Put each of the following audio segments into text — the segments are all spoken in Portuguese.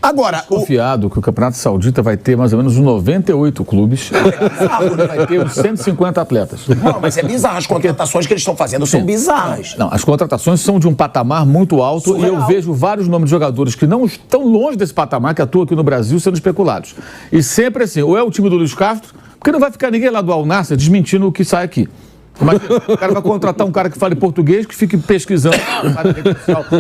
Agora, confiado que o Campeonato Saudita vai ter mais ou menos 98 clubes. Vai ter uns 150 atletas. Não, mas é bizarro. As contratações que eles estão fazendo são bizarras. Não, as contratações são de um patamar muito alto. Surreal. E eu vejo vários nomes de jogadores que não estão longe desse patamar, que atuam aqui no Brasil, sendo especulados. E sempre assim, ou é o time do Luiz Castro, porque não vai ficar ninguém lá do Al Nassr desmentindo o que sai aqui. Mas o cara vai contratar um cara que fale português, que fique pesquisando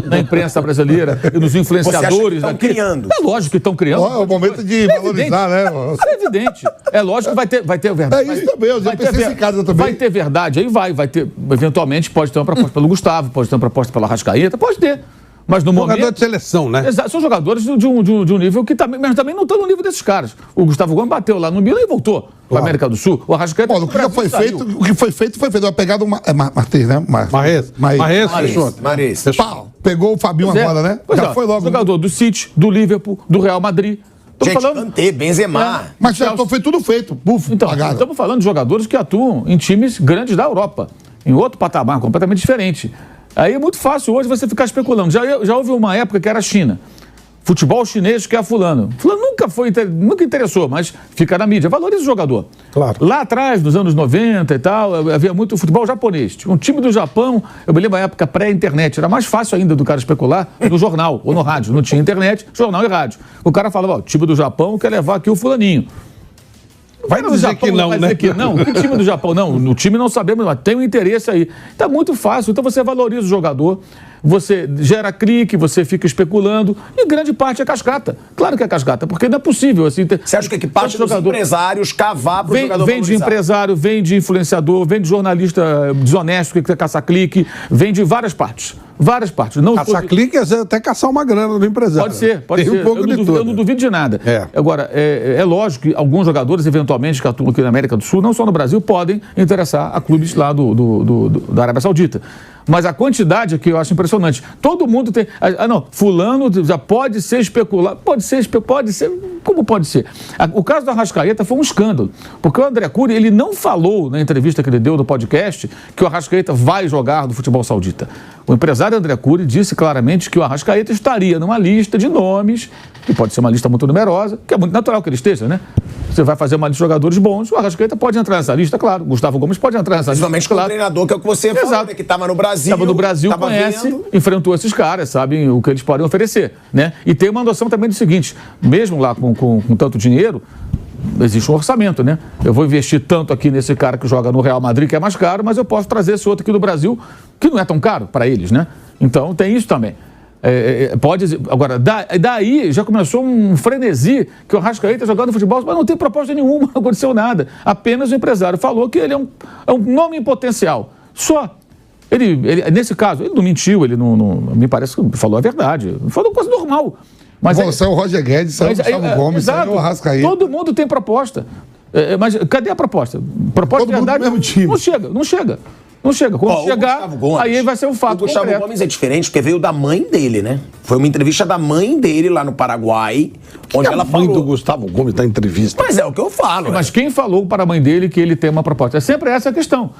na imprensa brasileira e nos influenciadores. Estão criando. É lógico que estão criando. É o momento de valorizar, né? É evidente. É lógico que vai ter verdade. É isso também, eu já pensei nesse caso também. Vai ter verdade, aí vai ter. Eventualmente pode ter uma proposta pelo Gustavo, pode ter uma proposta pela Arrascaeta, pode ter. Mas no momento... Jogador de seleção, né? Exato, são jogadores de um nível que também, mas também não estão no nível desses caras. O Gustavo Gomes bateu lá no Milan e voltou para a América do Sul. O Arrascaeta... O que foi feito, foi feito. Uma pegada do Martins, né? Marrez. Pegou o Fabinho agora, né? Já foi logo. Jogador do City, do Liverpool, do Real Madrid. Kanté, Benzema. Mas já foi tudo feito. Então, estamos falando de jogadores que atuam em times grandes da Europa. Em outro patamar, completamente diferente. Aí é muito fácil hoje você ficar especulando. Já houve uma época que era a China. Futebol chinês que é fulano. Fulano nunca interessou, mas fica na mídia. Valoriza o jogador. Claro. Lá atrás, nos anos 90 e tal, havia muito futebol japonês. Tinha um time do Japão, eu me lembro da época pré-internet. Era mais fácil ainda do cara especular no jornal ou no rádio. Não tinha internet, jornal e rádio. O cara falava, o time do Japão quer levar aqui o fulaninho. Vai dizer que não, né? Que não. Que time do Japão? Não, no time não sabemos, mas tem um interesse aí. Tá muito fácil. Então você valoriza o jogador, você gera clique, você fica especulando, e grande parte é cascata. Claro que é cascata, porque não é possível assim. Você acha que parte dos empresários cavar para o jogador vem de empresário, vem de influenciador, vem de jornalista desonesto que quer caçar clique, vem de várias partes. Várias partes. Caçar clique é até caçar uma grana do empresário. Pode ser. Um pouco eu não duvido de nada. Agora, é lógico que alguns jogadores, eventualmente, que atuam aqui na América do Sul, não só no Brasil, podem interessar a clubes lá da Arábia Saudita. Mas a quantidade aqui eu acho impressionante. Todo mundo tem... fulano já pode ser especulado. Pode ser. Como pode ser? O caso do Arrascaeta foi um escândalo. Porque o André Cury, ele não falou na entrevista que ele deu no podcast que o Arrascaeta vai jogar no futebol saudita. O empresário André Cury disse claramente que o Arrascaeta estaria numa lista de nomes, que pode ser uma lista muito numerosa, que é muito natural que ele esteja, né? Você vai fazer uma lista de jogadores bons, o Arrascaeta pode entrar nessa lista, claro. O Gustavo Gomes pode entrar nessa lista, principalmente com o treinador, que é o que você falou, né? Que estava no Brasil. Estava no Brasil, conhece, enfrentou esses caras, sabem o que eles podem oferecer, né? E tem uma noção também do seguinte, mesmo lá com tanto dinheiro, existe um orçamento, né? Eu vou investir tanto aqui nesse cara que joga no Real Madrid, que é mais caro, mas eu posso trazer esse outro aqui do Brasil, que não é tão caro para eles, né? Então tem isso também. Agora, daí já começou um frenesi que o Arrascaeta jogando futebol, mas não tem proposta nenhuma, não aconteceu nada. Apenas o empresário falou que ele é um nome em potencial. Só. Ele, nesse caso, ele não mentiu, ele não me parece que falou a verdade. Falou coisa normal. Mas saiu o Roger Guedes, saiu o Gustavo Gomes, saiu o Arrascaeta. Todo mundo tem proposta. Mas cadê a proposta? Proposta de verdade não chega. Não chega. Quando chegar, aí vai ser um fato. O Gustavo Gomes é diferente porque veio da mãe dele, né? Foi uma entrevista da mãe dele lá no Paraguai, onde ela falou. A mãe do Gustavo Gomes está em entrevista. Mas é o que eu falo. Mas quem falou para a mãe dele que ele tem uma proposta? É sempre essa a questão.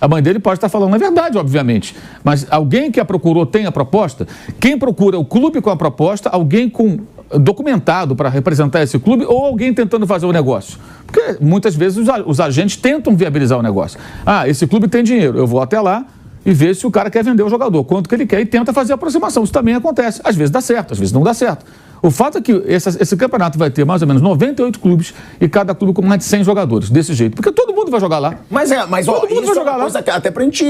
A mãe dele pode estar falando a verdade, obviamente. Mas alguém que a procurou tem a proposta? Quem procura o clube com a proposta, alguém documentado para representar esse clube ou alguém tentando fazer o negócio? Porque muitas vezes os agentes tentam viabilizar o negócio. Esse clube tem dinheiro, eu vou até lá e ver se o cara quer vender o jogador, quanto que ele quer, e tenta fazer a aproximação. Isso também acontece. Às vezes dá certo, às vezes não dá certo. O fato é que esse campeonato vai ter mais ou menos 98 clubes e cada clube com mais de 100 jogadores, desse jeito. Porque todo mundo vai jogar lá. Mas todo mundo vai jogar lá. Até pra gente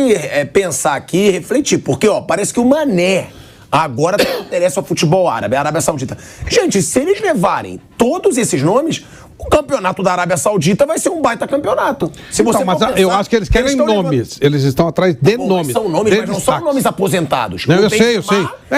pensar aqui e refletir. Porque, parece que o Mané agora interessa ao futebol árabe, a Arábia Saudita. Gente, se eles levarem todos esses nomes, o campeonato da Arábia Saudita vai ser um baita campeonato. Se você eu acho que eles querem nomes. Eles estão atrás de nomes. São nomes, mas não são nomes aposentados. Não, eu sei.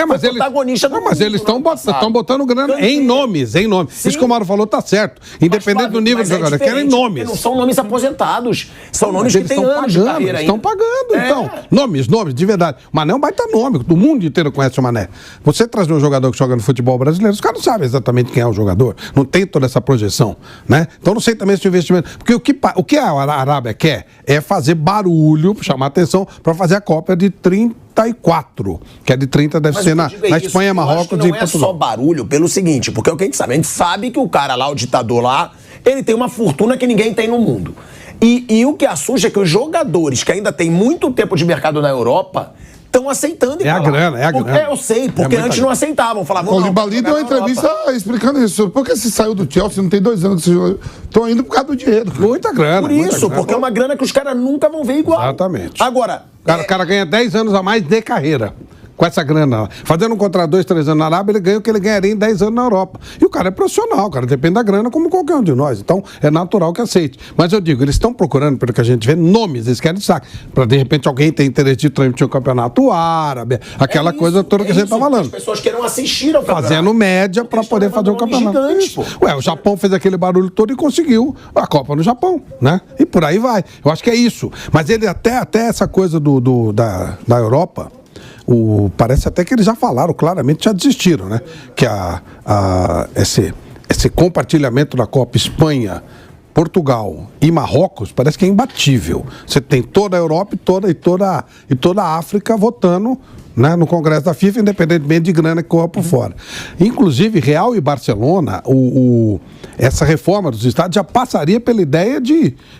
Mas eles estão botando grana em nomes. Sim. Isso que o Mauro falou tá certo. Independente do nível do jogador, querem nomes. Não são nomes aposentados. São nomes que têm anos de carreira ainda. Estão pagando, então. Nomes, de verdade. O Mané é um baita nome. O mundo inteiro conhece o Mané. Você trazer um jogador que joga no futebol brasileiro, os caras não sabem exatamente quem é o jogador. Não tem toda essa projeção. né? Então não sei também se o investimento... Porque o que a Arábia quer é fazer barulho, chamar atenção, para fazer a Copa de 34, que é de 30 deve ser na Espanha, Marrocos e Portugal. Não é só barulho pelo seguinte, porque é o que a gente sabe que o cara lá, o ditador lá, ele tem uma fortuna que ninguém tem no mundo. E o que assusta é que os jogadores que ainda têm muito tempo de mercado na Europa estão aceitando. É a grana. Eu sei, porque antes não aceitavam. Falavam, o Koulibaly deu uma entrevista explicando isso. Por que se saiu do Chelsea, não tem 2 anos que vocês estão indo por causa do dinheiro. Muita grana. Por isso, porque é uma grana que os caras nunca vão ver igual. Exatamente. Agora... O cara ganha 10 anos a mais de carreira. Com essa grana lá. Fazendo um contrato 2, 3 anos na Arábia, ele ganha o que ele ganharia em 10 anos na Europa. E o cara é profissional, o cara depende da grana como qualquer um de nós. Então, é natural que aceite. Mas eu digo, eles estão procurando, pelo que a gente vê, nomes, eles querem destaque. Para, de repente, alguém ter interesse de transmitir um campeonato árabe, aquela coisa toda que a gente está falando. As pessoas queiram assistir ao campeonato. Fazendo média para poder fazer o campeonato. O Japão fez aquele barulho todo e conseguiu a Copa no Japão, né? E por aí vai. Eu acho que é isso. Mas ele até essa coisa da Europa... parece até que eles já falaram claramente, já desistiram, né? Que esse compartilhamento da Copa Espanha, Portugal e Marrocos parece que é imbatível. Você tem toda a Europa e toda a África votando, né, no Congresso da FIFA, independentemente de grana que corra por fora. Inclusive, Real e Barcelona, essa reforma dos estados já passaria pela ideia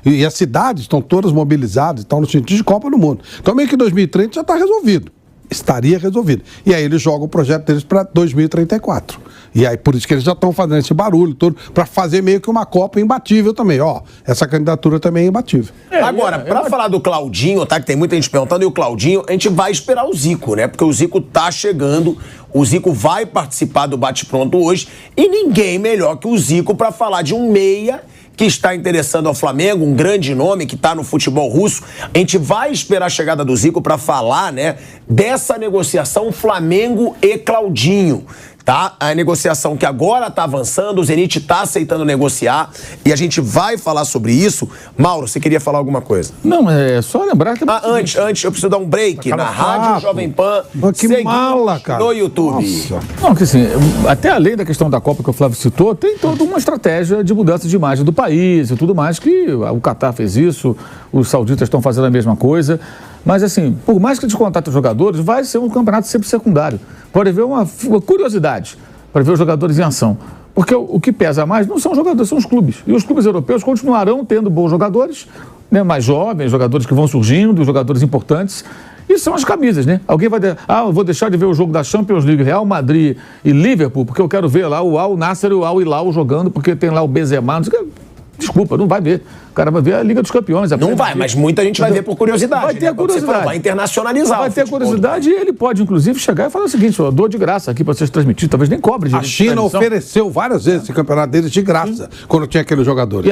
e as cidades estão todas mobilizadas, estão no sentido de Copa do Mundo. Então, meio que 2030 já está resolvido. Estaria resolvido. E aí eles jogam o projeto deles para 2034. E aí por isso que eles já estão fazendo esse barulho todo, para fazer meio que uma Copa imbatível também. Essa candidatura também é imbatível. Agora, para falar do Claudinho, tá? Que tem muita gente perguntando, e o Claudinho, a gente vai esperar o Zico, né? Porque o Zico tá chegando, o Zico vai participar do bate-pronto hoje, e ninguém melhor que o Zico para falar de um meia que está interessando ao Flamengo, um grande nome que está no futebol russo. A gente vai esperar a chegada do Zico para falar, né, dessa negociação Flamengo e Claudinho. Tá? A negociação que agora está avançando, o Zenit está aceitando negociar e a gente vai falar sobre isso. Mauro, você queria falar alguma coisa? Não, é só lembrar que... Antes, eu preciso dar um break na Rádio Jovem Pan. Que mala, cara. No YouTube. Nossa. Não, que assim, até além da questão da Copa que o Flávio citou, tem toda uma estratégia de mudança de imagem do país e tudo mais, que o Qatar fez isso, os sauditas estão fazendo a mesma coisa. Mas, assim, por mais que descontate os jogadores, vai ser um campeonato sempre secundário. Pode haver uma curiosidade para ver os jogadores em ação. Porque o que pesa mais não são os jogadores, são os clubes. E os clubes europeus continuarão tendo bons jogadores, né, mais jovens, jogadores que vão surgindo, jogadores importantes. E são as camisas, né? Alguém vai dizer, eu vou deixar de ver o jogo da Champions League, Real Madrid e Liverpool, porque eu quero ver lá o Al Nassr e o Al Hilal jogando, porque tem lá o Benzema, não sei o que. Desculpa, não vai ver. O cara vai ver a Liga dos Campeões. Não vai, mas muita gente vai ver por curiosidade. Vai ter curiosidade. Vai internacionalizar. Vai ter curiosidade e ele pode, inclusive, chegar e falar o seguinte: eu dou de graça aqui para vocês transmitir, talvez nem cobre. A China ofereceu várias vezes esse campeonato deles de graça, quando tinha aquele jogador.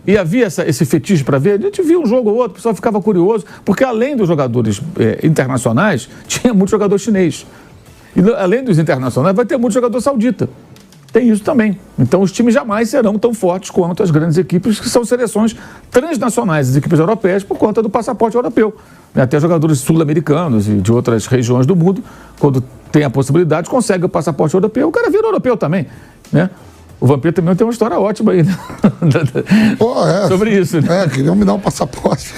E havia esse fetiche para ver. A gente via um jogo ou outro, o pessoal ficava curioso, porque além dos jogadores internacionais, tinha muito jogador chinês. E além dos internacionais, vai ter muito jogador saudita. Tem isso também. Então, os times jamais serão tão fortes quanto as grandes equipes, que são seleções transnacionais, as equipes europeias, por conta do passaporte europeu. Até jogadores sul-americanos e de outras regiões do mundo, quando tem a possibilidade, conseguem o passaporte europeu. O cara vira europeu também, né? O Vampiro também tem uma história ótima aí, né? Sobre isso, né? Queriam me dar um passaporte.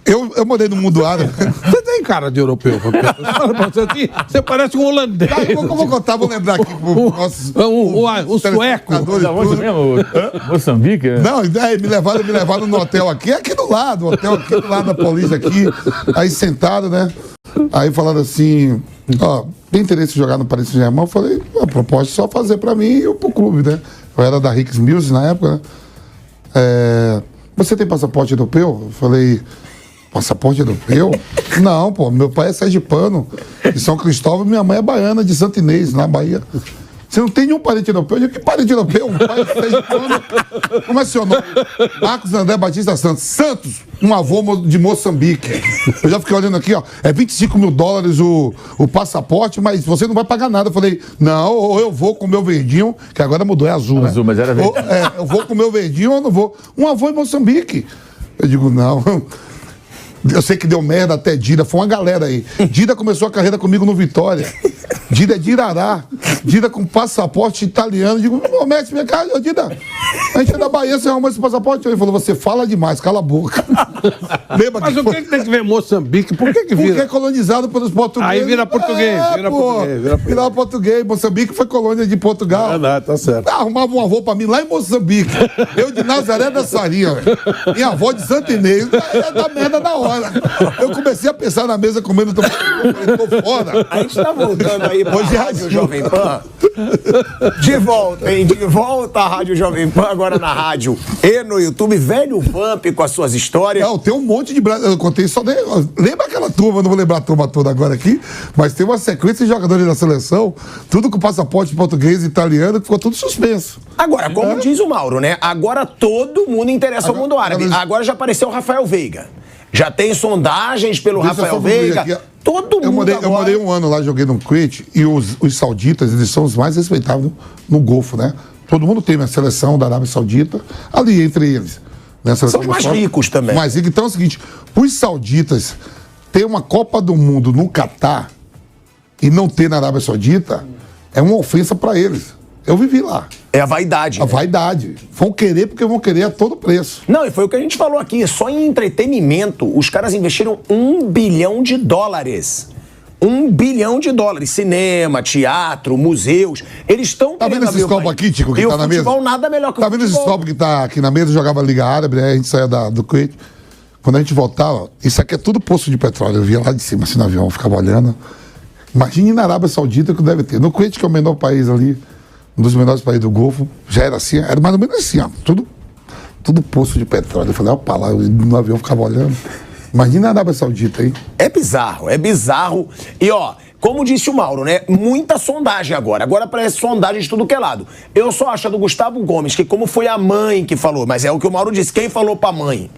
Eu morei no mundo árabe. Você tem cara de europeu, você parece um holandês. Como eu vou contar? Vou lembrar aqui o sueco. Moçambique? Não, me levaram no hotel aqui do lado, da polícia aqui. Aí sentado, né? Aí falando assim, tem interesse em jogar no Paris Saint-Germain? Eu falei, a proposta é só fazer pra mim e eu pro clube, né? Eu era da Rix Music na época, né? Você tem passaporte europeu? Eu falei... Passaporte europeu? Não, pô. Meu pai é sergipano, de São Cristóvão, minha mãe é baiana, de Santo Inês, na Bahia. Você não tem nenhum parente europeu? Eu digo, que parente europeu? Um pai é sergipano. Como é seu nome? Marcos André Batista Santos. Santos, um avô de Moçambique. Eu já fiquei olhando aqui, é $25 mil o passaporte, mas você não vai pagar nada. Eu falei, não, ou eu vou com o meu verdinho, que agora mudou, é azul, né? Azul, mas era verde. Eu vou com o meu verdinho ou não vou. Um avô em Moçambique. Eu digo, não... Eu sei que deu merda até Dida, foi uma galera aí. Dida começou a carreira comigo no Vitória. Dida é de Irará. Dida com passaporte italiano. Digo, ô Messi, vem cá, ô Dida. A gente é da Bahia, você arrumou esse passaporte? Ele falou, você fala demais, cala a boca. Lembra mas o que tem que ver Moçambique? Por que vira? Porque é colonizado pelos portugueses. Aí vira português. Vira português. Moçambique foi colônia de Portugal. Tá certo. Arrumava um avô pra mim lá em Moçambique. Eu de Nazaré da Sarinha, velho. Minha avó de Santo Inês. Ia dar merda na hora. Eu comecei a pensar na mesa comendo. Eu falei, tô fora. A gente tá voltando aí pra Hoje Rádio Jovem Pan. De volta, hein? De volta à Rádio Jovem Pan, agora na rádio e no YouTube. Velho Vamp com as suas histórias. Não, tem um monte de... Eu contei só... Lembra aquela turma, não vou lembrar a turma toda agora aqui, mas tem uma sequência de jogadores da seleção, tudo com passaporte português e italiano, que ficou tudo suspenso. Agora, como diz o Mauro, né? Agora todo mundo interessa ao mundo árabe. Agora já apareceu o Rafael Veiga. Já tem sondagens pelo Rafael Veiga. Todo mundo Eu morei um ano lá, joguei no Kuwait, e os sauditas, eles são os mais respeitados no Golfo, né? Todo mundo tem a seleção da Arábia Saudita, ali entre eles. Né? São os mais ricos também. Mas então é o seguinte, os sauditas ter uma Copa do Mundo no Catar e não ter na Arábia Saudita é uma ofensa para eles. Eu vivi lá. É a vaidade. A vaidade. Vão querer porque vão querer a todo preço. Não, e foi o que a gente falou aqui. Só em entretenimento, os caras investiram $1 bilhão. $1 bilhão. Cinema, teatro, museus. Eles estão... Tá vendo esses copos aqui, Tico, que e tá na mesa? futebol nada melhor que o futebol. Tá vendo esses copos que tá aqui na mesa? Jogava Liga Árabe, né? A gente saía do Kuwait. Quando a gente voltava, isso aqui é tudo poço de petróleo. Eu via lá de cima, assim, no avião, ficava olhando. Imagine na Arábia Saudita que deve ter. No Kuwait, que é o menor país ali, um dos menores países do Golfo, já era assim, era mais ou menos assim, ó. Tudo poço de petróleo. Eu falei, opa, lá, no avião ficava olhando. Imagina a Arábia Saudita aí. É bizarro, é bizarro. E ó, como disse o Mauro, né? Muita sondagem agora. Agora parece sondagem de tudo que é lado. Eu só acho a do Gustavo Gomes, que como foi a mãe que falou, mas é o que o Mauro disse, quem falou pra mãe?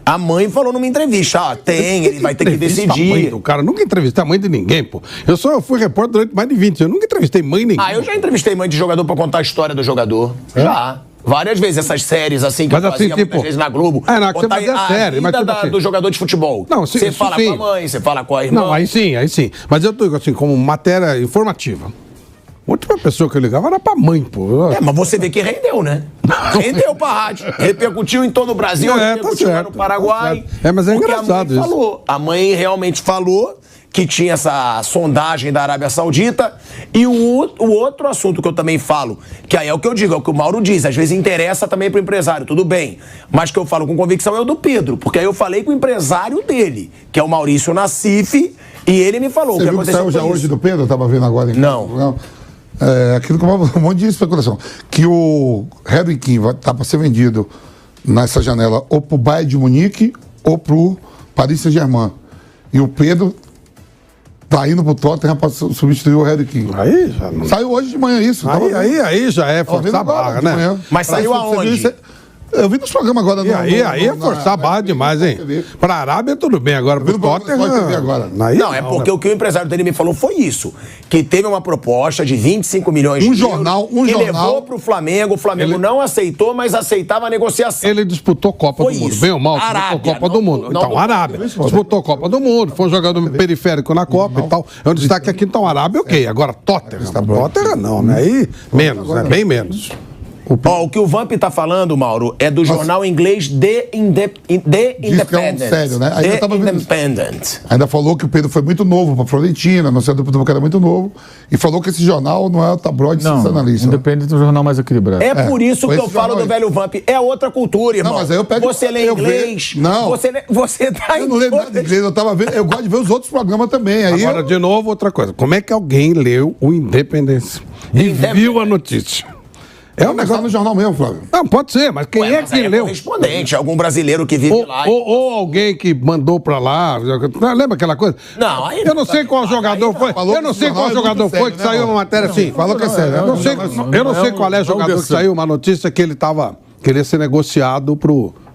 A mãe falou numa entrevista, ele vai ter que decidir. A mãe do cara, nunca entrevistei a mãe de ninguém, pô. Eu fui repórter durante mais de 20 anos, eu nunca entrevistei mãe de ninguém. Eu já entrevistei mãe de jogador pra contar a história do jogador. Já. Várias vezes, essas séries assim que mas eu fazia assim, muitas vezes na Globo. Não, que você fazia a série, mas vida assim, do jogador de futebol. Não, você fala sim. com a mãe, você fala com a irmã. Não, aí sim. Mas eu digo assim, como matéria informativa. A última pessoa que eu ligava era pra mãe, pô. Mas você vê que rendeu, né? Rendeu pra rádio. Repercutiu em todo o Brasil, repercutiu lá no Paraguai. Mas é engraçado a mãe falou. A mãe realmente falou que tinha essa sondagem da Arábia Saudita. E o outro assunto que eu também falo, que aí é o que eu digo, é o que o Mauro diz, às vezes interessa também pro empresário, tudo bem. Mas que eu falo com convicção é o do Pedro, porque aí eu falei com o empresário dele, que é o Maurício Nassif, e ele me falou. Você viu que saiu já hoje do Pedro? Eu tava vendo agora. Não. Aquilo que um monte de especulação. Que o Harry Kane tá para ser vendido nessa janela ou pro Bayern de Munique ou pro Paris Saint-Germain. E o Pedro tá indo pro Tottenham para substituir o Harry Kane. Aí já não... Saiu hoje de manhã isso. Aí já é forçar a barra, né? Mas saiu aonde? Eu vi nos programas agora. Aí é forçar a barra demais, hein? Pra Arábia tudo bem, agora pro Tottenham... Não, é porque o que o empresário dele me falou foi isso, que teve uma proposta de 25 milhões de euros, que levou pro Flamengo, o Flamengo não aceitou, mas aceitava a negociação. Ele disputou Copa do Mundo, bem ou mal, disputou Copa do Mundo. Então, Arábia, disputou Copa do Mundo, foi um jogador periférico na Copa e tal. É um destaque aqui, então, Arábia, ok. Agora, Tottenham não, né? Aí, menos, né? Bem menos. O que o Vamp tá falando, Mauro, é do jornal inglês The Independent. Sério, né? Independent. Ainda falou que o Pedro foi muito novo pra Florentina, não sei do que era muito novo, e falou que esse jornal não é o tabloide sensacionalista. Independent é um jornal mais equilibrado. É por isso que eu falo do velho Vamp. É outra cultura, irmão. Não, mas aí eu pego... Você lê inglês. Não. Você tá eu não leio nada de inglês, eu tava vendo. Eu gosto de ver os outros programas também. Aí agora, de novo, outra coisa. Como é que alguém leu o Independence e viu a notícia? É um negócio no jornal mesmo, Flávio. Não, pode ser, mas quem é que leu? Correspondente, algum brasileiro que vive lá. Ou alguém que mandou pra lá. Lembra aquela coisa? Não, aí... Eu não sei qual jogador foi. Eu não sei qual jogador foi que saiu uma matéria assim. Falou que é sério. Eu não sei qual é o jogador que saiu uma notícia que ele queria ser negociado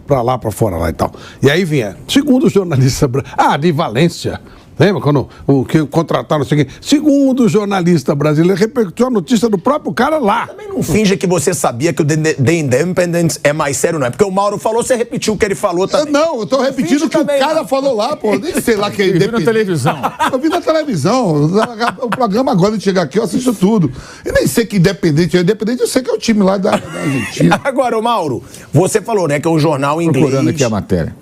pra lá, pra fora lá e tal. E aí vinha, segundo o jornalista... de Valência. Lembra quando que contrataram o seguinte? Segundo o jornalista brasileiro, repercutiu a notícia do próprio cara lá. Também não não finja que você sabia que o The Independent é mais sério, não. É porque o Mauro falou, você repetiu o que ele falou também. Não, eu tô repetindo o que também, o cara não. falou lá, pô. Nem sei lá que é Eu vi na independente. televisão. Eu vi na televisão. O programa agora de chegar aqui, eu assisto tudo. Eu nem sei que Independente é Independente, eu sei que é o time lá da Argentina. Agora, o Mauro, você falou, né, que é um jornal inglês. Procurando aqui a matéria.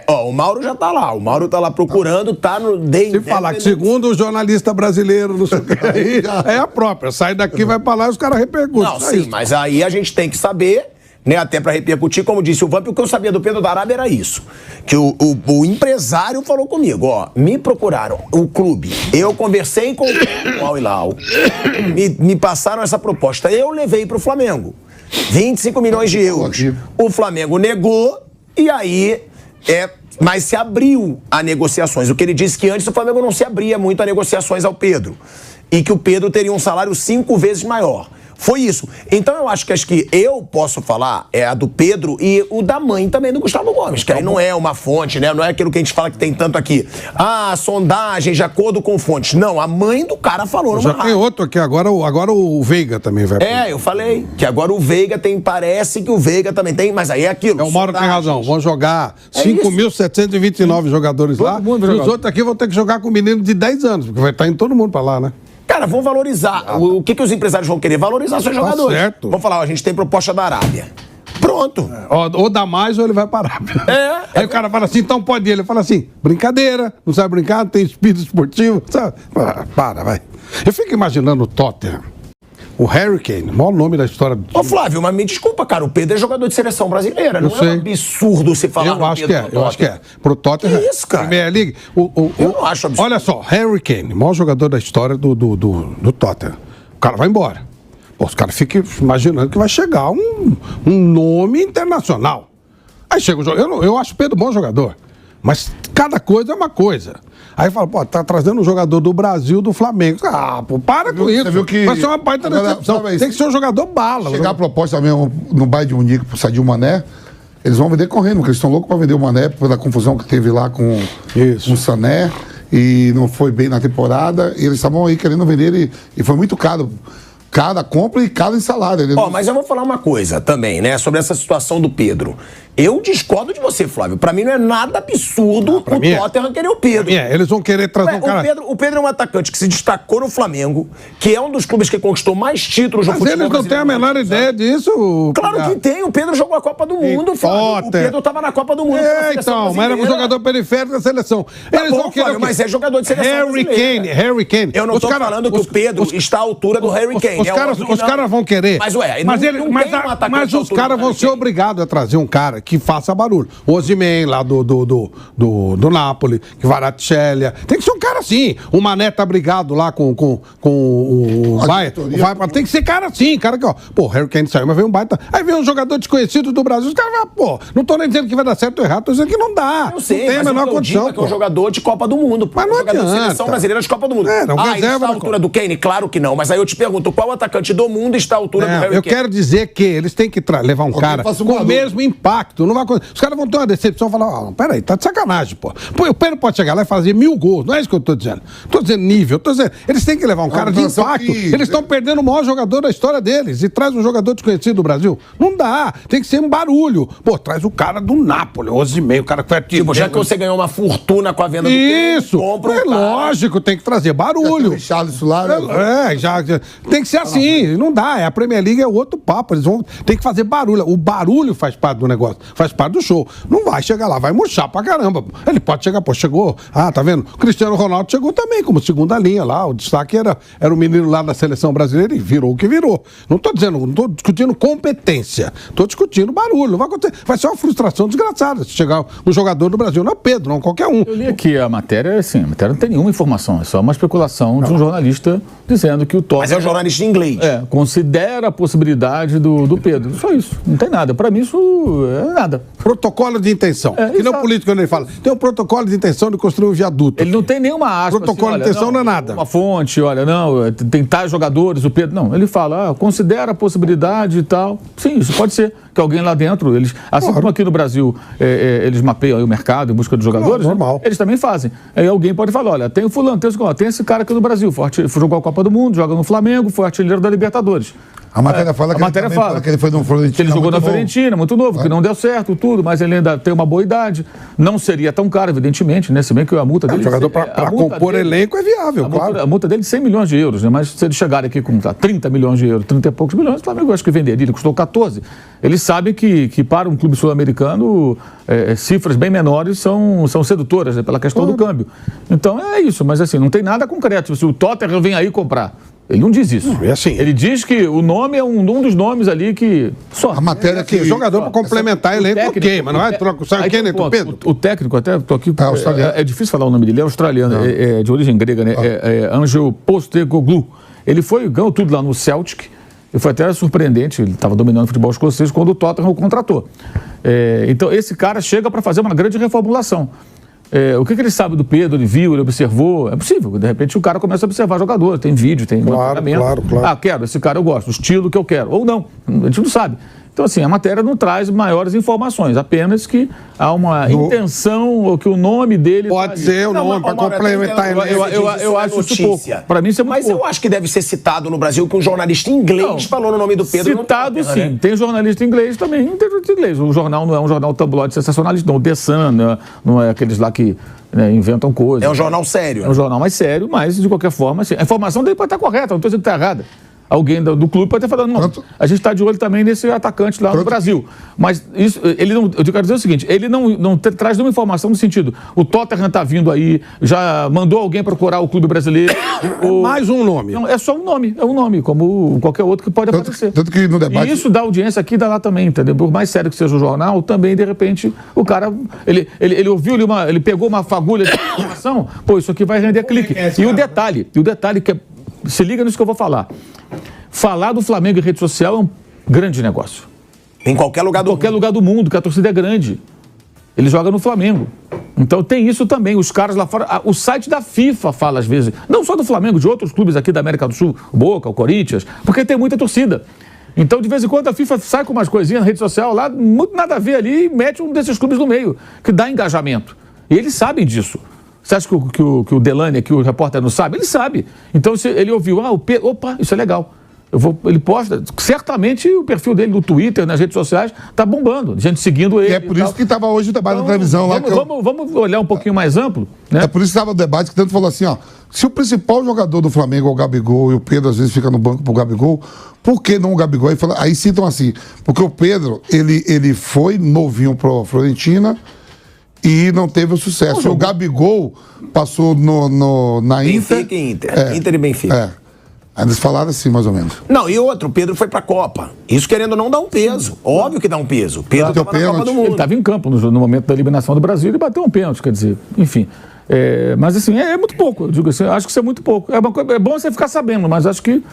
O Mauro já tá lá. O Mauro tá lá procurando, tá no The Se falar que segundo o jornalista brasileiro, não sei o que aí, é a própria. Sai daqui, vai pra lá e os caras repercutem. Não, É sim, isso. mas aí a gente tem que saber, né, até pra repercutir, como disse o Vamp, o que eu sabia do Pedro da Arábia era isso. Que o empresário falou comigo, ó, me procuraram, o clube, eu conversei com o Al Hilal, me passaram essa proposta, eu levei pro Flamengo, 25 milhões de euros. O Flamengo negou, e aí, mas se abriu a negociações. O que ele disse que antes o Flamengo não se abria muito a negociações ao Pedro. E que o Pedro teria um salário 5 vezes maior. Foi isso. Então eu acho que as que eu posso falar é a do Pedro e o da mãe também do Gustavo Gomes, que aí não é uma fonte, né? Não é aquilo que a gente fala que tem tanto aqui. Sondagem de acordo com fontes. Não, a mãe do cara falou numa Já tem rádio. outro aqui, agora o Veiga também vai. Eu falei que agora o Veiga tem, parece que o Veiga também tem, mas aí é aquilo. O Mauro tem sondagens. razão. Vão jogar É 5.729 jogadores lá. mundo E vai os jogar. outros aqui vão ter que jogar com um menino de 10 anos, porque vai estar indo todo mundo pra lá, né? Cara, vão valorizar. O que os empresários vão querer? Valorizar seus jogadores. certo. Vão falar, ó, a gente tem proposta da Arábia. Pronto. Ou dá mais ou ele vai parar. Aí o cara fala assim, então pode ir. Ele fala assim, brincadeira, não sabe brincar, não tem espírito esportivo. Sabe? Vai. Eu fico imaginando o Tottenham, o Harry Kane, o maior nome da história do Ô, time. Flávio, mas me desculpa, cara, o Pedro é jogador de seleção brasileira. Não sei. é um absurdo você falar Eu do acho que Pedro é, no eu acho que é. Tottenham. Pro Tottenham, Que isso, cara? Premier League. Eu não acho absurdo. Olha só, Harry Kane, maior jogador da história do Tottenham. O cara vai embora. Pô, os caras ficam imaginando que vai chegar um nome internacional. Aí chega o jogador. Eu acho o Pedro bom jogador. Mas cada coisa é uma coisa. Aí fala, pô, tá trazendo um jogador do Brasil, do Flamengo. Pô, para com isso. viu que- Vai ser uma baita Agora, decepção. sabe, Tem que ser um jogador bala. Chegar a proposta mesmo no Bayern de Munique pro Sadio Mané, eles vão vender correndo, porque eles estão loucos pra vender o Mané pela confusão que teve lá com o Sané e não foi bem na temporada. E eles estavam aí querendo vender ele e foi muito caro. Cada compra e cada em salário. Ele não- Mas eu vou falar uma coisa também, né, sobre essa situação do Pedro. Eu discordo de você, Flávio. Pra mim não é nada absurdo o mim é. Tottenham querer o Pedro. Eles vão querer trazer um cara... O Pedro é um atacante que se destacou no Flamengo, que é um dos clubes que conquistou mais títulos no Mas futebol eles não têm a brasileiro. menor ideia disso. Claro que tem. O Pedro jogou a Copa do Mundo, Flávio. O Pedro tava na Copa do Mundo. pela seleção Então, mas era um brasileira. jogador periférico da seleção. Tá Eles bom, vão querer Flávio, o quê? mas é jogador de seleção Harry Kane. Eu não tô falando que o Pedro está à altura do Harry Kane. Os caras vão querer. Mas, ué, mas não ele- tem mas um a- atacante mas à os altura caras do vão Harry ser Kane. obrigados a trazer um cara que faça barulho. O Osimhen lá do Napoli, que Varatskhelia. Tem que ser um cara assim. O Mané tá brigado lá com o Bayern. Tem que ser cara assim, cara que, ó. Pô, o Harry Kane saiu, mas veio um baita. Aí vem um jogador desconhecido do Brasil. Os caras vão, pô, não tô nem dizendo que vai dar certo ou errado, tô dizendo que não dá. Eu sei, não tem a mas menor o que eu digo condição. é que é um pô. jogador de Copa do Mundo. Mas não um jogador de adianta. seleção brasileira de Copa do Mundo. É, não, ele reserva está à da altura Copa. do Kane? Claro que não. Mas aí eu te pergunto, qual atacante do mundo está à altura do Não, Harry eu Kane? quero dizer que eles têm que levar um cara faça um com o barulho. mesmo impacto. Não vai... Os caras vão ter uma decepção e falar, peraí, tá de sacanagem, pô. O Pedro pode chegar lá e fazer 1000 gols. Não é isso que eu tô dizendo. Tô dizendo nível. Tô dizendo, eles têm que levar um cara de relação impacto. que- Eles estão perdendo o maior jogador da história deles e traz um jogador desconhecido do Brasil. Não dá. Tem que ser um barulho. Pô, traz o cara do Napoli, o Osimhen, o cara que foi Tipo, já que você ganhou uma fortuna com a venda do Isso, Kane, compra um é cara. lógico, tem que trazer barulho. Fechado isso lá, né? Já tem que ser assim, não dá. A Premier League é outro papo. Eles vão ter que fazer barulho. O barulho faz parte do negócio, faz parte do show. Não vai chegar lá, vai murchar pra caramba. Ele pode chegar, pô, chegou. Tá vendo? O Cristiano Ronaldo chegou também como segunda linha lá. O destaque era o menino lá da seleção brasileira e virou o que virou. Não tô dizendo, não tô discutindo competência, tô discutindo barulho. Não vai acontecer. Vai ser uma frustração desgraçada se chegar um jogador do Brasil. Não é Pedro, não qualquer um. Eu li aqui a matéria, assim, a matéria não tem nenhuma informação, é só uma especulação de um jornalista dizendo que o Tottenham... Mas é um jornalista em inglês. considera a possibilidade do Pedro. Só isso, não tem nada. Pra mim isso é nada. Protocolo de intenção. Que não exato. político, quando ele fala. Tem um protocolo de intenção de construir um viaduto. Ele não tem nenhuma aspa. Protocolo assim, de intenção não é nada. Uma fonte, olha, não, tem tais jogadores, o Pedro. Não, ele fala, considera a possibilidade e tal. Sim, isso pode ser. Que alguém lá dentro, eles, assim como aqui no Brasil, eles mapeiam aí o mercado em busca de jogadores, normal. né? Eles também fazem. Aí alguém pode falar, olha, tem o fulano, tem esse cara aqui no Brasil, jogou a Copa do Mundo, joga no Flamengo, foi artilheiro da Libertadores. A matéria fala que ele foi no Florentino. Que ele jogou na Fiorentina, muito novo, que não deu certo, tudo, mas ele ainda tem uma boa idade. Não seria tão caro, evidentemente, né? Se bem que a multa dele... O jogador para compor elenco é viável, claro. A multa dele é de 100 milhões de euros, né? Mas se ele chegar aqui com 30 milhões de euros, 30 e poucos milhões, o Flamengo acho que venderia, ele custou 14. Eles sabem que para um clube sul-americano, cifras bem menores são sedutoras, né? Pela questão do câmbio. Então é isso, mas assim, não tem nada concreto. Se o Tottenham vem aí comprar... Ele não diz isso. É assim. Ele diz que o nome é um dos nomes ali que... Só. A matéria que... jogador para complementar elenco, ok, mas não é troca. Sabe quem, né, Pedro? O técnico, até estou aqui... australiano. É difícil falar o nome dele, é australiano, é de origem grega, né? Angel Postecoglou. Ele ganhou tudo lá no Celtic. E foi até surpreendente, ele estava dominando o futebol escocês quando o Tottenham o contratou. Então, esse cara chega para fazer uma grande reformulação. O que ele sabe do Pedro? Ele viu, ele observou? É possível. De repente o cara começa a observar jogador, tem vídeo, tem monitoramento. Claro. Quero, esse cara eu gosto, o estilo que eu quero. Ou não, a gente não sabe. Então, assim, a matéria não traz maiores informações, apenas que há uma intenção, ou que o nome dele... Pode ser o nome, para complementar. Eu acho isso pouco. Para mim isso é muito pouco. Mas eu acho que deve ser citado no Brasil que um jornalista inglês falou no nome do Pedro. Citado sim, né? Tem jornalista inglês também, tem jornalista inglês. O jornal não é um jornal tabloide sensacionalista, não. O The Sun, não é aqueles lá que inventam coisas. É um jornal sério. É um jornal mais sério, mas de qualquer forma, assim, a informação dele pode estar correta, não estou dizendo que está errada. Alguém do clube pode ter falado, não, a gente está de olho também nesse atacante lá no Brasil. Mas isso, ele não, eu quero dizer o seguinte, ele não traz nenhuma informação no sentido, o Tottenham está vindo aí, já mandou alguém procurar o clube brasileiro. Mais um nome. Não, é só um nome, como qualquer outro que pode aparecer. Tanto que no debate... E isso dá audiência aqui, dá lá também, entendeu? Por mais sério que seja o jornal, também, de repente, o cara, ele ouviu, ele pegou uma fagulha de informação, isso aqui vai render clique. E o detalhe que se liga nisso que eu vou falar. Falar do Flamengo em rede social é um grande negócio. Em qualquer lugar do mundo. Em qualquer lugar do mundo, que a torcida é grande. Ele joga no Flamengo. Então tem isso também. Os caras lá fora... O site da FIFA fala às vezes, não só do Flamengo, de outros clubes aqui da América do Sul, o Boca, o Corinthians, porque tem muita torcida. Então, de vez em quando, a FIFA sai com umas coisinhas na rede social lá, muito nada a ver ali, e mete um desses clubes no meio, que dá engajamento. E eles sabem disso. Você acha que o Delane aqui, o repórter, não sabe? Ele sabe. Então, ele ouviu, opa, isso é legal. Ele posta, certamente o perfil dele no Twitter, nas redes sociais, está bombando, gente seguindo ele. E é por isso que estava hoje o debate da televisão lá. Vamos olhar um pouquinho mais amplo, né? É por isso que estava o debate que tanto falou assim, se o principal jogador do Flamengo é o Gabigol e o Pedro às vezes fica no banco pro Gabigol, por que não o Gabigol? Aí citam assim, porque o Pedro, ele foi novinho pro Fiorentina e não teve o sucesso. O Gabigol passou na Benfica e Inter. Inter e Benfica. Aí eles falaram assim, mais ou menos. Não, e outro, o Pedro foi pra Copa. Isso querendo ou não dá um peso. Óbvio que dá um peso. Pedro tava na Copa do Mundo. Ele estava em campo no momento da eliminação do Brasil e bateu um pênalti, quer dizer, enfim. Mas assim, é muito pouco, eu digo assim, acho que isso é muito pouco. É bom você ficar sabendo, mas acho que,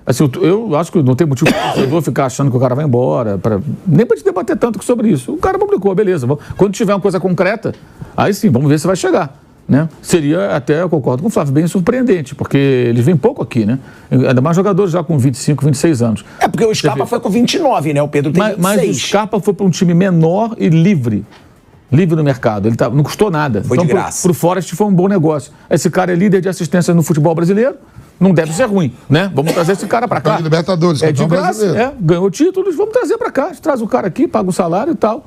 assim, eu acho que não tem motivo para o torcedor ficar achando que o cara vai embora, nem para te debater tanto sobre isso. O cara publicou, beleza. Quando tiver uma coisa concreta, aí sim, vamos ver se vai chegar. Né? Seria até, eu concordo com o Flávio, bem surpreendente, porque eles vêm pouco aqui, né? Ainda mais jogadores já com 25, 26 anos. Porque o Scarpa foi com 29, né? O Pedro tem 26. Mas o Scarpa foi para um time menor e livre no mercado. Ele não custou nada. Foi de graça. Para o Forest foi um bom negócio. Esse cara é líder de assistência no futebol brasileiro, não deve ser ruim, né? Vamos trazer esse cara para cá. Libertadores, é de graça, ganhou títulos, vamos trazer para cá. A gente traz o cara aqui, paga o salário e tal.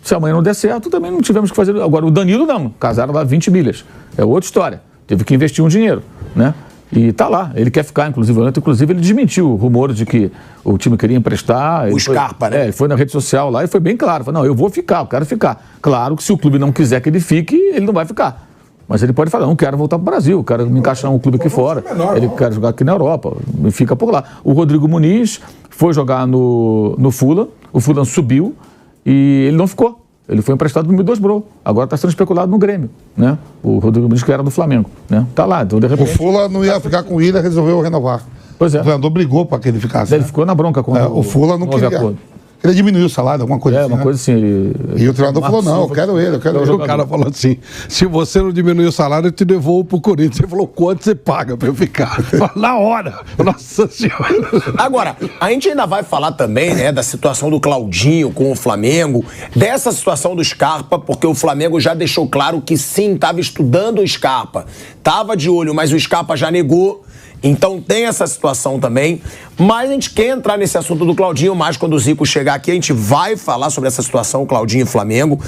Se amanhã não der certo, também não tivemos que fazer. Agora, o Danilo não. Casaram lá 20 milhas. É outra história. Teve que investir um dinheiro, né? E tá lá. Ele quer ficar, inclusive. Inclusive, ele desmentiu rumores de que o time queria emprestar. O Scarpa, né? Ele foi na rede social lá e foi bem claro. Falou, não, eu vou ficar, eu quero ficar. Claro que se o clube não quiser que ele fique, ele não vai ficar. Mas ele pode falar, não quero voltar para o Brasil, quero me encaixar um clube aqui fora. Ele quer jogar aqui na Europa, e fica por lá. O Rodrigo Muniz foi jogar no Fulham, o Fulham subiu e ele não ficou. Ele foi emprestado no Middlesbrough. Agora está sendo especulado no Grêmio, né? O Rodrigo Muniz, que era do Flamengo, né? Tá lá, então de repente... O Fulham não ia ficar com ele, resolveu renovar. Pois é. O treinador brigou para que ele ficasse. Ele ficou na bronca com o Fulham não queria. Acordo. Ele diminuiu o salário, alguma coisa assim. Uma coisa assim. E o treinador falou: não, eu quero ele. O cara falou assim: se você não diminuir o salário, eu te devolvo pro Corinthians. Ele falou: quanto você paga pra eu ficar? Na hora. Nossa Senhora. Agora, a gente ainda vai falar também, né, da situação do Claudinho com o Flamengo, dessa situação do Scarpa, porque o Flamengo já deixou claro que sim, estava estudando o Scarpa, estava de olho, mas o Scarpa já negou. Então tem essa situação também, mas a gente quer entrar nesse assunto do Claudinho mais quando o Zico chegar aqui, a gente vai falar sobre essa situação, Claudinho e Flamengo.